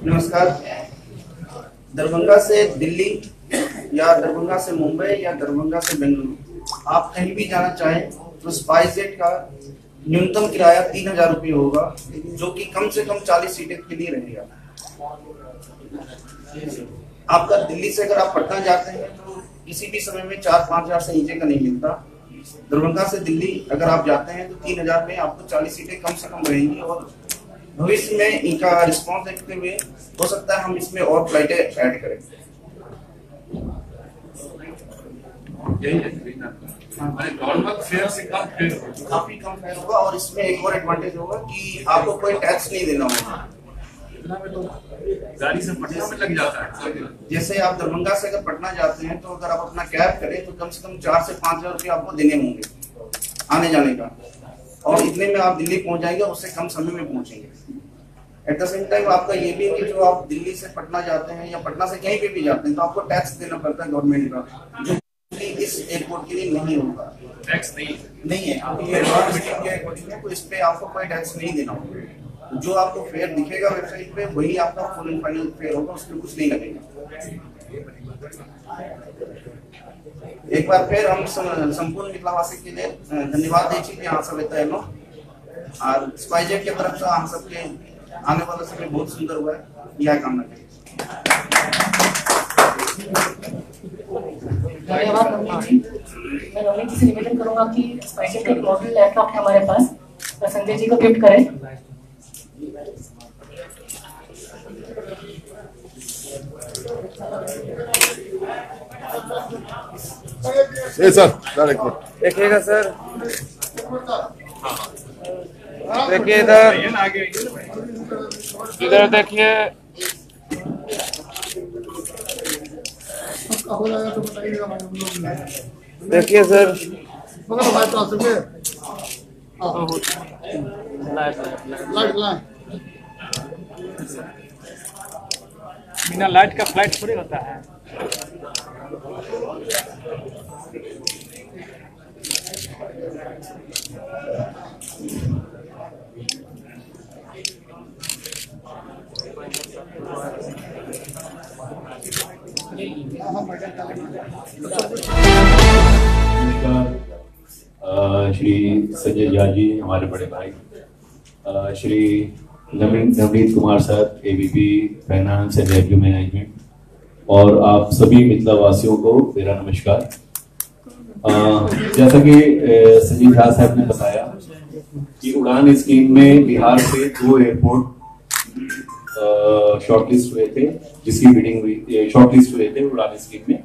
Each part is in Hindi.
नमस्कार। दरभंगा से दिल्ली या दरभंगा से मुंबई या दरभंगा से बेंगलुरु, आप कहीं भी जाना चाहें तो स्पाइसजेट का न्यूनतम किराया 3,000 रुपये होगा, जो कि कम से कम 40 सीटें के लिए रहेगा। आपका दिल्ली से अगर आप पटना जाते हैं तो किसी भी समय में 4-5 हजार से नीचे का नहीं मिलता। दरभंगा से दिल्ली अगर आप जाते हैं तो 3,000 में आपको 40 सीटें कम से कम रहेंगी, और भविष्य में इनका रिस्पांस देखते हुए हो सकता है हम इसमें और फ्लाइटें ऐड करें। नॉर्मल फेयर से कम फेयर, काफी कम फेयर होगा, और इसमें एक और एडवांटेज होगा कि आपको कोई टैक्स नहीं देना होगा। गाड़ी से पटना में लग जाता है। जैसे आप दरभंगा से अगर पटना जाते हैं तो अगर आप अपना कैब करें तो कम से कम 4 से 5 हजार रुपये आपको देने होंगे आने जाने का, और इतने में आप दिल्ली पहुंच जाएंगे, उससे कम समय में पहुंचेंगे। एट द सेम टाइम आपका ये भी है कि जो आप दिल्ली से पटना जाते हैं या पटना से कहीं पे भी जाते हैं तो आपको टैक्स देना पड़ता है गवर्नमेंट का, जो कि इस एयरपोर्ट के लिए नहीं होगा। टैक्स नहीं है, आपकी ये मीटिंग के अकॉर्डिंग है, तो इस पे आपको कोई टैक्स नहीं देना होगा। जो आपको फेयर दिखेगा वेबसाइट पे वही आपका फुल एंड फाइनल फेयर होगा, उसमें कुछ नहीं लगेगा। एक बार फिर हम संपूर्ण मिथिलावासी के लिए धन्यवाद दें कि यहाँ सब रहता और स्पाइसजेट के तरफ से हम सबके आने वाला समय बहुत सुंदर हुआ है, यह कामना करें। धन्यवाद नवनीत जी। मैं नवनीत जी से निवेदन करूंगा कि स्पाइसजेट का एक मॉडल लैपटॉप है हमारे पास, संजय जी को गिफ्ट करें। सर देखिएगा सर, देखिए इधर, इधर देखिए। देखिए सर, बिना लाइट का फ्लाइट थोड़ी होता है। श्री संजय झा जी हमारे बड़े भाई, Shri Navneet Kumar sir ABP finance and revenue management, और आप सभी मिथिला वासियों को मेरा नमस्कार। जैसा कि संजय झा साहब ने बताया कि उड़ान स्कीम में बिहार से 2 एयरपोर्ट शॉर्टलिस्ट हुए थे, जिसकी बिडिंग हुई, शॉर्टलिस्ट हुए थे उड़ान स्कीम में,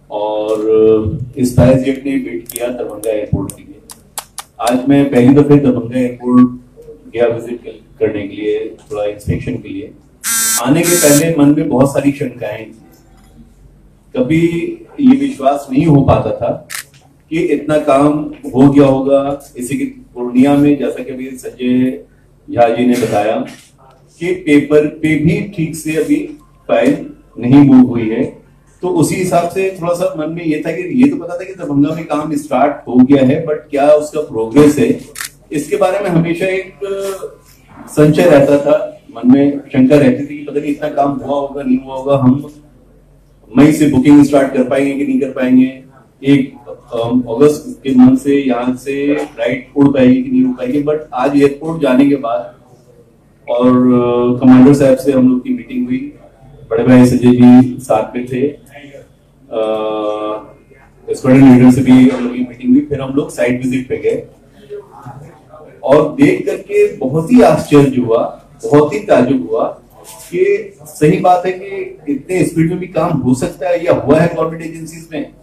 और स्पाइसजेट ने बिड किया दरभंगा एयरपोर्ट के लिए। आज मैं पहली दफे दरभंगा एयरपोर्ट गया विजिट करने के लिए, थोड़ा इंस्पेक्शन के लिए। आने के पहले मन में बहुत सारी शंकाएं थी, कभी ये विश्वास नहीं हो पाता था कि इतना काम हो गया होगा। इसी की पूर्णिया में जैसा कि अभी संजय झा जी ने बताया कि पेपर पे भी ठीक से अभी फाइल नहीं मूव हुई है, तो उसी हिसाब से थोड़ा सा मन में ये था कि ये तो पता था कि दरभंगा में काम स्टार्ट हो गया है, बट क्या उसका प्रोग्रेस है, इसके बारे में हमेशा एक संशय रहता था, मन में शंका रहती थी कि पता नहीं इतना काम हुआ होगा नहीं हुआ होगा, हम मई से बुकिंग स्टार्ट कर पाएंगे कि नहीं कर पाएंगे, एक अगस्त के मंथ से यहाँ से फ्लाइट उड़ पाएगी कि नहीं उड़ पाएगी। बट आज एयरपोर्ट जाने के बाद और कमांडर साहब से हम लोग की मीटिंग हुई, बड़े भाई संजय जी साथ में थे, स्क्वाड्रन लीडर से भी हम लोग की मीटिंग हुई, फिर हम लोग साइट विजिट पे गए और देख करके बहुत ही आश्चर्य हुआ, बहुत ही ताज्जुब हुआ कि सही बात है कि इतने स्पीड में भी काम हो सकता है या हुआ है गवर्नमेंट एजेंसीज में।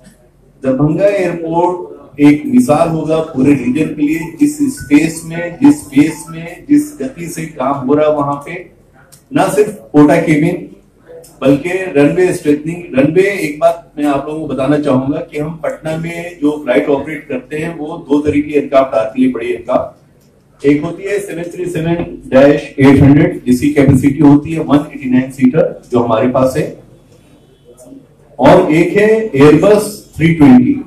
दरभंगा एयरपोर्ट एक मिसाल होगा पूरे रीजन के लिए, जिस स्पेस में, जिस स्पेस में, जिस गति से काम हो रहा है वहां पे, ना सिर्फ कोटा केबिन बल्कि रनवे स्ट्रेथनिंग। रनवे, एक बात मैं आप लोगों को बताना चाहूंगा कि हम पटना में जो फ्लाइट ऑपरेट करते हैं वो 2 तरह की एयरक्राफ्ट आती है, बड़ी एयरक्राफ्ट। एक होती है 737-800 जिसकी कैपेसिटी होती है 189 सीटर, जो हमारे पास है, और एक है एयरबस 320।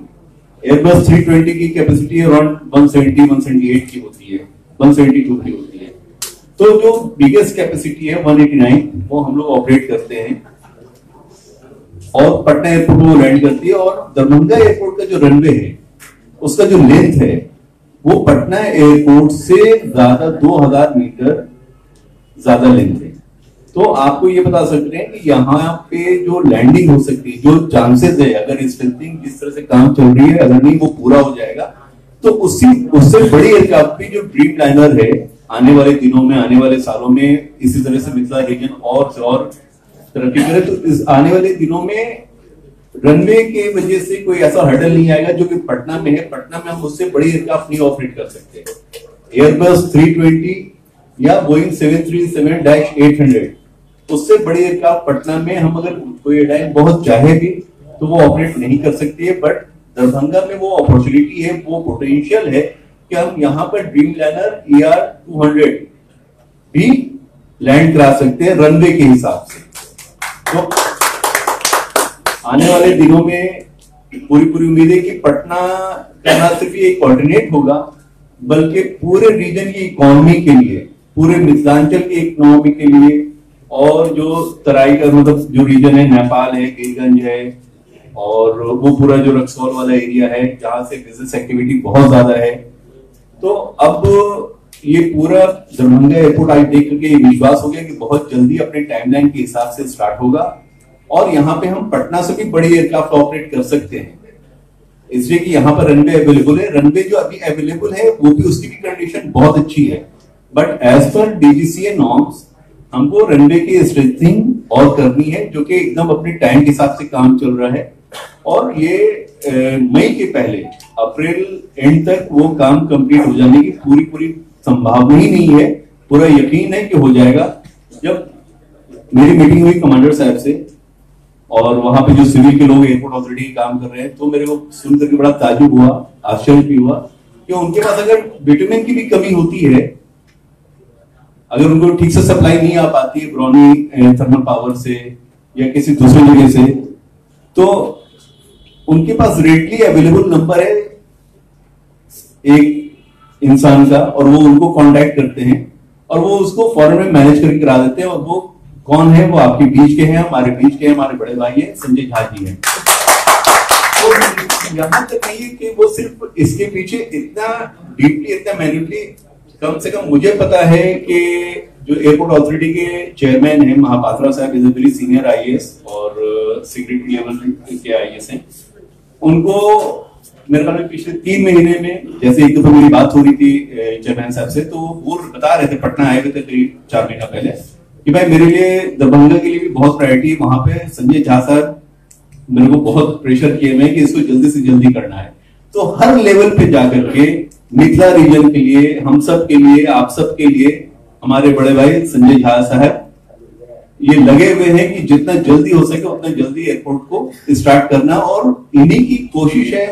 एयरबस 320 की कैपेसिटी अराउंड 170-178 की होती है, 172 की होती है। तो जो बिगेस्ट कैपेसिटी है 189 वो हम लोग ऑपरेट करते हैं और पटना एयरपोर्ट में लैंड करती है। और दरभंगा एयरपोर्ट का जो रनवे है उसका जो लेंथ है वो पटना एयरपोर्ट से ज्यादा 2000 मीटर ज्यादा लेंथ है। तो आपको ये बता सकते हैं कि यहाँ पे जो लैंडिंग हो सकती है, जो चांसेस है, अगर स्ट्रेंथिंग जिस तरह से काम चल रही है, अगर नहीं वो पूरा हो जाएगा तो उससे बड़ी एयरक्राफ्ट की जो ड्रीम लाइनर है आने वाले दिनों में, आने वाले सालों में इसी तरह से मिथिला रीजन और तरक्की करे। तो इस आने वाले दिनों में रनवे के वजह से कोई ऐसा हर्डल नहीं आएगा जो कि पटना में है। पटना में हम उससे बड़ी एयरक्राफ्ट नहीं ऑपरेट कर सकते। एयरबस 320 या बोइंग 737-800 उससे बड़ी एयरक्राफ्ट पटना में हम अगर कोई एयरलाइन बहुत चाहे भी तो वो ऑपरेट नहीं कर सकती है। बट दरभंगा में वो अपॉर्चुनिटी है, वो पोटेंशियल है कि हम यहाँ पर ड्रीम लाइनर ER-200 भी लैंड करा सकते हैं रनवे के हिसाब से। तो आने वाले दिनों में पूरी उम्मीद है कि पटना का ना सिर्फ ये एक ऑल्टरनेट होगा बल्कि पूरे रीजन की इकोनॉमी के लिए, पूरे मिथिलांचल की इकोनॉमी के लिए, और जो तराई का मतलब जो रीजन है, नेपाल है, गिरगंज है और वो पूरा जो रक्सौल वाला एरिया है जहां से बिजनेस एक्टिविटी बहुत ज्यादा है। तो अब ये पूरा दरभंगा एयरपोर्ट आज देख करके विश्वास हो गया कि बहुत जल्दी अपने टाइमलाइन के हिसाब से स्टार्ट होगा और यहाँ पे हम पटना से भी बड़ी एयरक्राफ्ट ऑपरेट कर सकते हैं, इसलिए कि यहाँ पर रनवे अवेलेबल है। रनवे जो अभी अवेलेबल है वो भी उसकी भी कंडीशन बहुत अच्छी है। But as per DGCA norms हमको रनवे की स्ट्रेंथिंग और करनी है जो कि एकदम अपने टाइम के हिसाब से काम चल रहा है। और ये मई के पहले अप्रैल एंड तक वो काम कंप्लीट हो जाने की पूरी संभावना ही नहीं है, पूरा यकीन है कि हो जाएगा। जब मेरी मीटिंग हुई कमांडर साहब से और वहां पे जो सिविल के लोग एयरपोर्ट अथॉरिटी काम कर रहे हैं तो मेरे को सुन करके बड़ा ताजुब हुआ, आश्चर्य भी हुआ कि उनके पास अगर विटामिन की भी कमी होती है, अगर उनको ठीक से सप्लाई नहीं आ पाती है ब्रॉनी थर्मल पावर से या किसी दूसरे जगह से, तो उनके पास रेडली अवेलेबल नंबर है एक इंसान का और वो उनको कांटेक्ट करते हैं और वो उसको फौरन में मैनेज करके करा देते हैं। और वो कौन है? वो आपके बीच के हैं, हमारे बीच के हैं, हमारे बड़े भाई हैं, संजय झा जी हैं। तो यहां तक नहीं है कि वो सिर्फ इसके पीछे इतना डीपली, इतना मैन्युअली, कम से कम मुझे पता है कि जो एयरपोर्ट अथॉरिटी के चेयरमैन हैं महापात्रा साहब, is a very senior IAS और सेक्रेटरी लेवल के IAS हैं। उनको मेरे ख्याल में पिछले 3 महीने में, जैसे एक दफा मेरी बात हो रही थी चेयरमैन साहब से, तो वो बता रहे थे, पटना आए हुए थे करीब 4 महीना पहले, कि भाई मेरे लिए दरभंगा के लिए भी बहुत प्रायोरिटी है। वहां पे संजय झा साहब मेरे को बहुत प्रेशर किए हुए कि इसको जल्दी से जल्दी करना है। तो हर लेवल पे जाकर के मिथिला रीजन के लिए, हम सब के लिए, आप सब के लिए, हमारे बड़े भाई संजय झा साहब ये लगे हुए हैं कि जितना जल्दी हो सके उतना जल्दी एयरपोर्ट को स्टार्ट करना। और इन्हीं की कोशिश है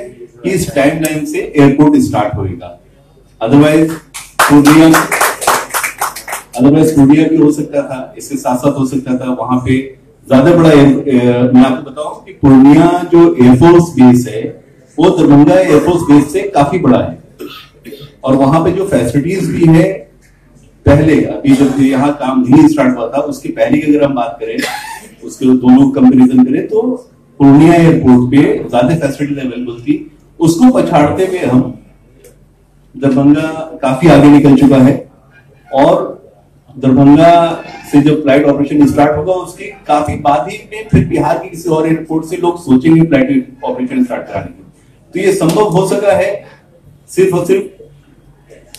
कि इस टाइमलाइन से एयरपोर्ट स्टार्ट होएगा। अदरवाइज पूर्णिया भी हो सकता था, इसके साथ साथ हो सकता था वहां पे ज्यादा बड़ा मैं आपको बताऊं कि पूर्णिया जो एयरफोर्स बेस है वो दरभंगा एयरफोर्स बेस से काफी बड़ा है और वहां पे जो फैसिलिटीज भी है, पहले अभी जब यहाँ काम नहीं स्टार्ट हुआ था उसके पहले की अगर हम बात करें, उसके दोनों कंपेरिजन करें, तो पूर्णिया एयरपोर्ट पे ज्यादा फैसिलिटीज अवेलेबल थी। उसको पछाड़ते हुए हम दरभंगा काफी आगे निकल चुका है और दरभंगा से जब फ्लाइट ऑपरेशन स्टार्ट होगा उसके काफी बाद ही में फिर बिहार के किसी और एयरपोर्ट से लोग सोचेंगे फ्लाइट ऑपरेशन स्टार्ट कराने की। तो ये संभव हो सका है सिर्फ और सिर्फ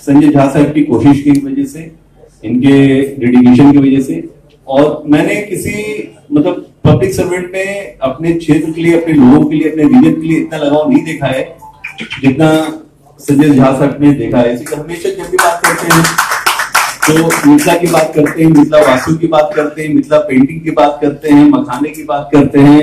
संजय झा साहब की कोशिश की वजह से, इनके डेडिकेशन की वजह से। और मैंने किसी मतलब पब्लिक सर्वेंट में अपने क्षेत्र के लिए, अपने लोगों के लिए, अपने रीजन के लिए इतना लगाव नहीं देखा है जितना संजय झा साहब ने देखा है। इसलिए हमेशा जब भी बात करते हैं तो मिथिला की बात करते हैं, मिथिला वास्तु की बात करते हैं, मिथिला पेंटिंग की बात करते हैं, मखाने की बात करते हैं,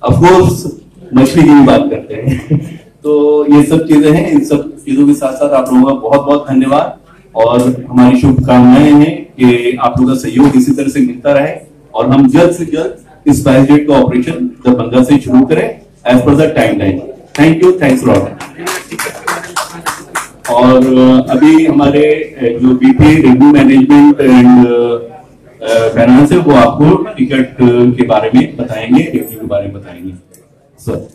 ऑफकोर्स मछली की भी बात करते हैं। तो ये सब चीजें हैं। इन सब चीजों के साथ साथ आप लोगों का बहुत बहुत धन्यवाद और हमारी शुभकामनाएं हैं कि आप लोगों का सहयोग इसी तरह से मिलता रहे और हम जल्द से जल्द इस स्पाइस जेट का ऑपरेशन दरभंगा से शुरू करें as per the timeline. Thank you, thanks lot. और अभी हमारे जो BP revenue management and finance है वो आपको टिकट के बारे में बताएंगे, रेवेन्यू के बारे में बताएंगे सर।